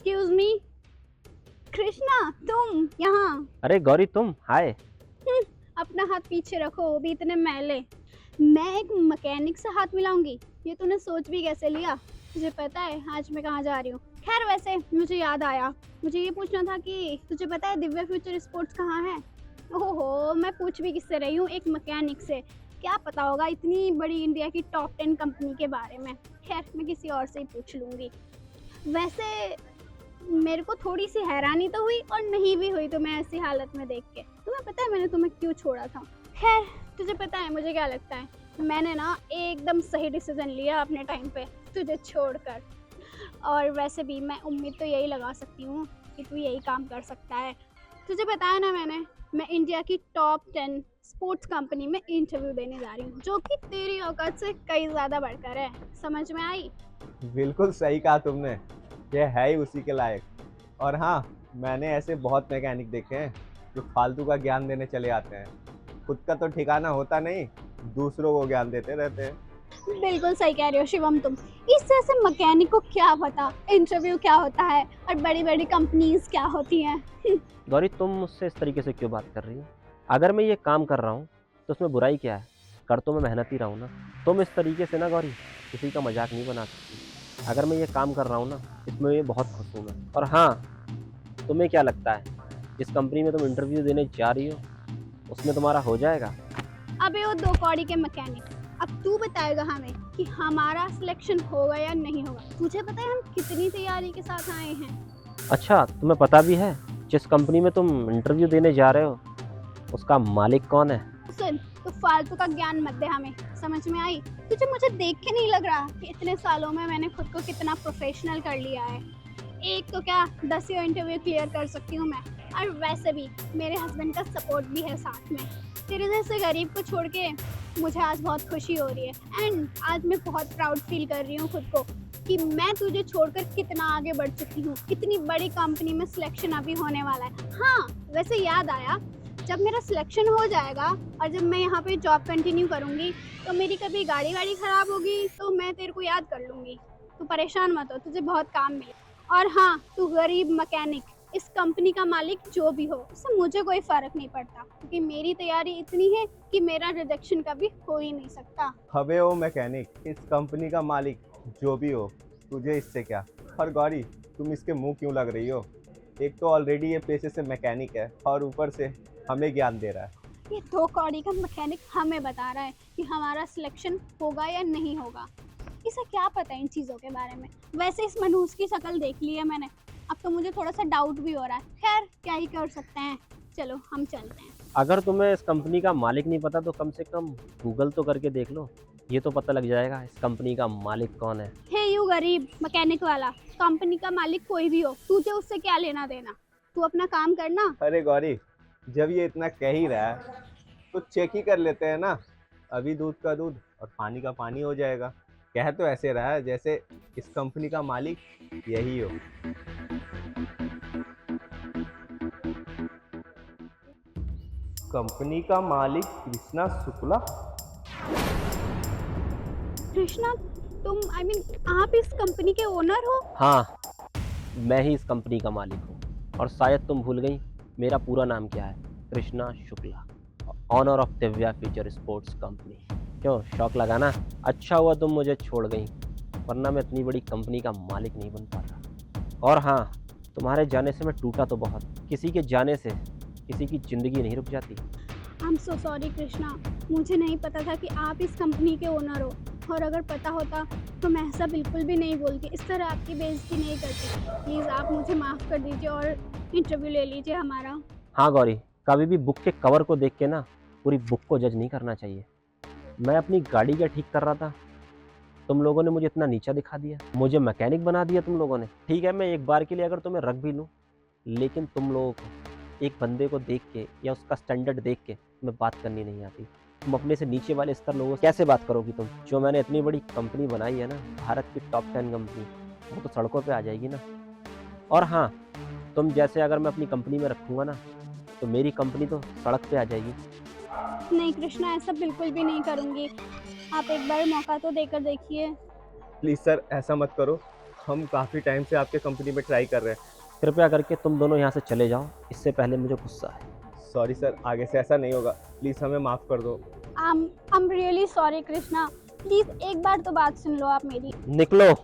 Excuse me, Krishna तुम यहाँ? अरे गौरी तुम, हाय। अपना हाथ पीछे रखो, वो भी इतने मैले। मैं एक मैकेनिक से हाथ मिलाऊंगी? ये तूने सोच भी कैसे लिया? तुझे पता है आज मैं कहाँ जा रही हूँ? खैर वैसे मुझे याद आया, मुझे ये पूछना था कि तुझे पता है दिव्या फ्यूचर स्पोर्ट्स कहाँ है? ओहो, मैं पूछ भी किससे रही हूँ, एक मैकेनिक से। क्या पता होगा इतनी बड़ी इंडिया की टॉप 10 कंपनी के बारे में। खैर मैं किसी और से ही पूछ लूँगी। वैसे मेरे को थोड़ी सी हैरानी तो हुई और नहीं भी हुई तुम्हें ऐसी हालत में देख के। तुम्हें पता है मैंने तुम्हें क्यों छोड़ा था? खैर तुझे पता है मुझे क्या लगता है, मैंने ना एकदम सही डिसीजन लिया अपने टाइम पे तुझे छोड़कर। और वैसे भी मैं उम्मीद तो यही लगा सकती हूँ कि तू यही काम कर सकता है। तुझे बताया ना मैं इंडिया की टॉप 10 स्पोर्ट्स कंपनी में इंटरव्यू देने जा रही हूँ, जो कि तेरी औकात से कई ज़्यादा बढ़कर है। समझ में आई? बिल्कुल सही कहा तुमने, ये है ही उसी के लायक। और हाँ, मैंने ऐसे बहुत मैकेनिक देखे हैं जो फालतू का ज्ञान देने चले आते हैं। खुद का तो ठिकाना होता नहीं, दूसरों को ज्ञान देते रहते हैं। बिल्कुल सही कह रहे हो शिवम तुम। इस तरह से मैकेनिक को क्या पता इंटरव्यू क्या होता है और बड़ी बड़ी कंपनीज क्या होती हैं। गौरी तुम मुझसे इस तरीके से क्यों बात कर रही हो? अगर मैं ये काम कर रहा हूँ तो उसमें बुराई क्या है? कर तो मैं मेहनत ही रहा हूँ ना। तुम इस तरीके से ना गौरी किसी का मजाक नहीं बना सकती। अगर मैं ये काम कर रहा हूँ ना, इसमें ये बहुत खुश हूँ मैं। और हाँ, तुम्हें क्या लगता है जिस कंपनी में तुम इंटरव्यू देने जा रही हो उसमें तुम्हारा हो जाएगा? अबे वो दो कौड़ी के मैकेनिक, अब तू बताएगा हमें कि हमारा सिलेक्शन होगा या नहीं होगा। तुझे पता है हम कितनी तैयारी के साथ आए हैं। अच्छा, तुम्हें पता भी है जिस कंपनी में तुम इंटरव्यू देने जा रहे हो उसका मालिक कौन है? सुन, तो फालतू का ज्ञान मत दे हमें। समझ में आई? तुझे मुझे देख के नहीं लग रहा कि इतने सालों में मैंने खुद को कितना प्रोफेशनल कर लिया है? एक तो क्या 10 इंटरव्यू क्लियर कर सकती हूँ मैं, और वैसे भी मेरे हस्बैंड का सपोर्ट भी है साथ में। तेरे जैसे गरीब को छोड़ के मुझे आज बहुत खुशी हो रही है, एंड आज मैं बहुत प्राउड फील कर रही हूँ खुद को कि मैं तुझे छोड़कर कितना आगे बढ़ चुकी हूँ। कितनी बड़ी कंपनी में सिलेक्शन अभी होने वाला है। हाँ वैसे याद आया, जब मेरा सिलेक्शन हो जाएगा और जब मैं यहाँ पे जॉब कंटिन्यू करूँगी तो मेरी कभी गाड़ी वाड़ी ख़राब होगी तो मैं तेरे को याद कर लूँगी। तू परेशान मत हो, तुझे बहुत काम मिले। और हाँ, तू गरीब मैकेनिक, इस कंपनी का मालिक जो भी हो उससे मुझे कोई फ़र्क नहीं पड़ता, क्योंकि मेरी तैयारी इतनी है कि मेरा रिजेक्शन कभी हो ही नहीं सकता। हबे ओ मैकेनिक, इस कंपनी का मालिक जो भी हो, तुझे इससे क्या? और गौरी, तुम इसके मुंह क्यों लग रही हो? एक तो ऑलरेडी ये पेशे से मैकेनिक है और ऊपर से हमें ज्ञान दे रहा है। ये दो कौड़ी का मैकेनिक हमें बता रहा है कि हमारा सिलेक्शन होगा या नहीं होगा। इसे क्या पता इन चीज़ों के बारे में? वैसे इस मनहूस की शक्ल देख ली है मैंने, अब तो मुझे थोड़ा सा डाउट भी हो रहा है। खैर क्या ही कर सकते हैं, चलो हम चलते हैं। अगर तुम्हें इस कंपनी का मालिक नहीं पता तो कम से कम गूगल तो करके देख लो, ये तो पता लग जाएगा इस कंपनी का मालिक कौन है। हे यू गरीब मैकेनिक वाला, कंपनी का मालिक कोई भी हो, तुझे उससे क्या लेना देना? तू अपना काम करना। अरे गौरी, जब ये इतना कह ही रहा है तो चेक ही कर लेते हैं ना। अभी दूध का दूध और पानी का पानी हो जाएगा। कह तो ऐसे रहा है जैसे इस कंपनी का मालिक यही हो। कंपनी का मालिक कृष्णा शुक्ला। कृष्णा, तुम आप इस कंपनी के ओनर हो? हाँ, मैं ही इस कंपनी का मालिक हूँ। और शायद तुम भूल गई मेरा पूरा नाम क्या है? Krishna Shukla, owner of Divya future sports company. क्यों शौक लगा ना? अच्छा हुआ तुम मुझे छोड़ गई, वरना मैं इतनी बड़ी कंपनी का मालिक नहीं बन पाता। और हाँ, तुम्हारे जाने से मैं टूटा तो बहुत, किसी के जाने से किसी की ज़िंदगी नहीं रुक जाती। I am so sorry Krishna, मुझे नहीं पता था कि आप इस कंपनी के ओनर हो, और अगर पता होता तो मैं ऐसा बिल्कुल भी नहीं बोलती, इस तरह आपकी बेइज्जती नहीं करती। प्लीज़ आप मुझे माफ़ कर दीजिए और इंटरव्यू ले लीजिए हमारा। हाँ गौरी, कभी भी बुक के कवर को देख के ना पूरी बुक को जज नहीं करना चाहिए। मैं अपनी गाड़ी क्या ठीक कर रहा था, तुम लोगों ने मुझे इतना नीचा दिखा दिया, मुझे मैकेनिक बना दिया तुम लोगों ने। ठीक है, मैं एक बार के लिए अगर तुम्हें रख भी लूँ, लेकिन तुम लोगों को एक बंदे को देख के या उसका स्टैंडर्ड देख के मैं बात करनी नहीं आती। तुम अपने से नीचे वाले स्तर लोगों से कैसे बात करोगी? तुम जो मैंने इतनी बड़ी कंपनी बनाई है ना, भारत की टॉप 10 कंपनी, वो तो सड़कों पे आ जाएगी ना। और हाँ, तुम जैसे अगर मैं अपनी कंपनी में रखूँगा ना तो मेरी कंपनी तो सड़क पे आ जाएगी। नहीं कृष्णा, ऐसा बिल्कुल भी नहीं करूँगी। आप एक बार मौका तो देकर देखिए। प्लीज़ सर, ऐसा मत करो। हम काफ़ी टाइम से आपके कंपनी में ट्राई कर रहे हैं। कृपया करके तुम दोनों यहाँ से चले जाओ, इससे पहले मुझे गुस्सा है। सॉरी सर, आगे से ऐसा नहीं होगा, प्लीज़ हमें माफ़ कर दो। I am really sorry Krishna, please एक बार तो बात सुन लो आप मेरी। निकलो।